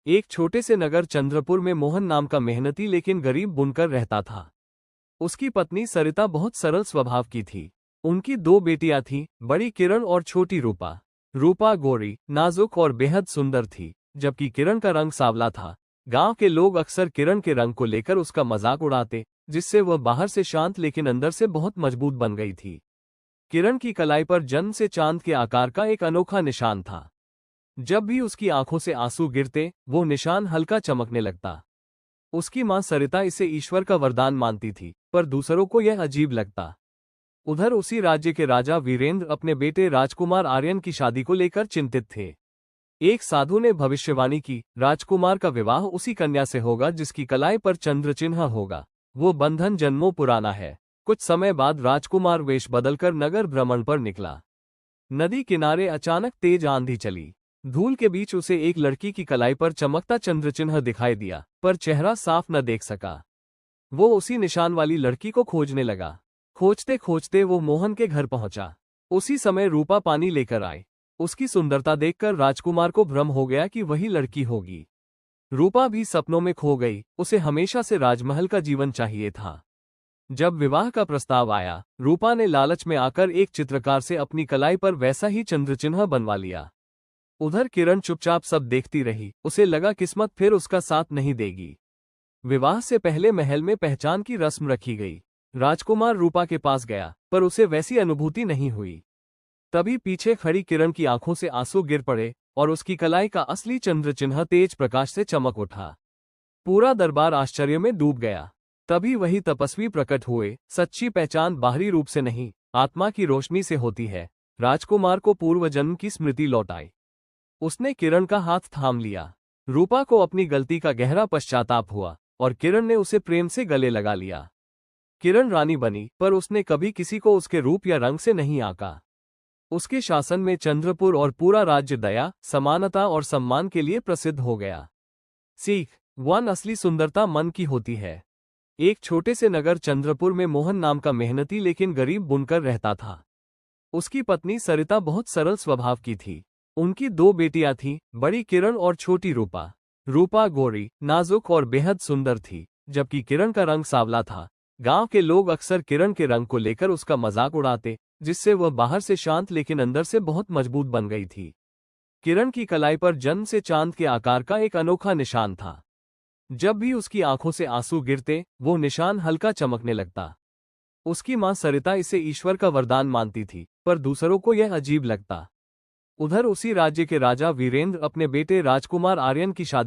एक छोटे से नगर चंद्रपुर में मोहन नाम का मेहनती लेकिन गरीब बुनकर रहता था। उसकी पत्नी सरिता बहुत सरल स्वभाव की थी। उनकी दो बेटियां थीं, बड़ी किरण और छोटी रूपा। रूपा गोरी, नाजुक और बेहद सुंदर थी, जबकि किरण का रंग सांवला था। गांव के लोग अक्सर किरण के रंग को लेकर उसका मजाक उड़ाते, जिससे वह बाहर से शांत लेकिन अंदर से बहुत मजबूत बन गई थी। किरण की कलाई पर जन्म से चांद के आकार का एक अनोखा निशान था। जब भी उसकी आंखों से आंसू गिरते, वो निशान हल्का चमकने लगता। उसकी मां सरिता इसे ईश्वर का वरदान मानती थी, पर दूसरों को यह अजीब लगता। उधर उसी राज्य के राजा वीरेंद्र अपने बेटे राजकुमार आर्यन की शादी को लेकर चिंतित थे। एक साधु ने भविष्यवाणी की, राजकुमार का विवाह उसी कन्या से होगा जिसकी कलाई पर चंद्र चिन्ह होगा। वो बंधन जन्मों पुराना है। कुछ समय बाद राजकुमार वेश बदलकर नगर भ्रमण पर निकला। नदी किनारे अचानक तेज आंधी चली। धूल के बीच उसे एक लड़की की कलाई पर चमकता चंद्रचिन्ह दिखाई दिया, पर चेहरा साफ न देख सका। वो उसी निशान वाली लड़की को खोजने लगा। खोजते खोजते वो मोहन के घर पहुंचा। उसी समय रूपा पानी लेकर आई। उसकी सुंदरता देखकर राजकुमार को भ्रम हो गया कि वही लड़की होगी। रूपा भी सपनों में खो गई। उसे हमेशा से राजमहल का जीवन चाहिए था। जब विवाह का प्रस्ताव आया, रूपा ने लालच में आकर एक चित्रकार से अपनी कलाई पर वैसा ही चंद्रचिन्ह बनवा लिया। उधर किरण चुपचाप सब देखती रही। उसे लगा किस्मत फिर उसका साथ नहीं देगी। विवाह से पहले महल में पहचान की रस्म रखी गई। राजकुमार रूपा के पास गया, पर उसे वैसी अनुभूति नहीं हुई। तभी पीछे खड़ी किरण की आंखों से आंसू गिर पड़े और उसकी कलाई का असली चंद्र चिन्ह तेज प्रकाश से चमक उठा। पूरा दरबार आश्चर्य में डूब गया। तभी वही तपस्वी प्रकट हुए। सच्ची पहचान बाहरी रूप से नहीं, आत्मा की रोशनी से होती है। राजकुमार को पूर्व जन्म की स्मृति लौट आई। उसने किरण का हाथ थाम लिया। रूपा को अपनी गलती का गहरा पश्चाताप हुआ और किरण ने उसे प्रेम से गले लगा लिया। किरण रानी बनी, पर उसने कभी किसी को उसके रूप या रंग से नहीं आंका। उसके शासन में चंद्रपुर और पूरा राज्य दया, समानता और सम्मान के लिए प्रसिद्ध हो गया। सीख 1। असली सुंदरता मन की होती है। एक छोटे से नगर चंद्रपुर में मोहन नाम का मेहनती लेकिन गरीब बुनकर रहता था। उसकी पत्नी सरिता बहुत सरल स्वभाव की थी। उनकी दो बेटियां थीं, बड़ी किरण और छोटी रूपा। रूपा गोरी, नाजुक और बेहद सुंदर थी, जबकि किरण का रंग सांवला था। गांव के लोग अक्सर किरण के रंग को लेकर उसका मजाक उड़ाते, जिससे वह बाहर से शांत लेकिन अंदर से बहुत मजबूत बन गई थी। किरण की कलाई पर जन्म से चांद के आकार का एक अनोखा निशान था। जब भी उसकी आंखों से आंसू गिरते, वो निशान हल्का चमकने लगता। उसकी मां सरिता इसे ईश्वर का वरदान मानती थी, पर दूसरों को यह अजीब लगता। उधर उसी राज्य के राजा वीरेंद्र अपने बेटे राजकुमार आर्यन की शादी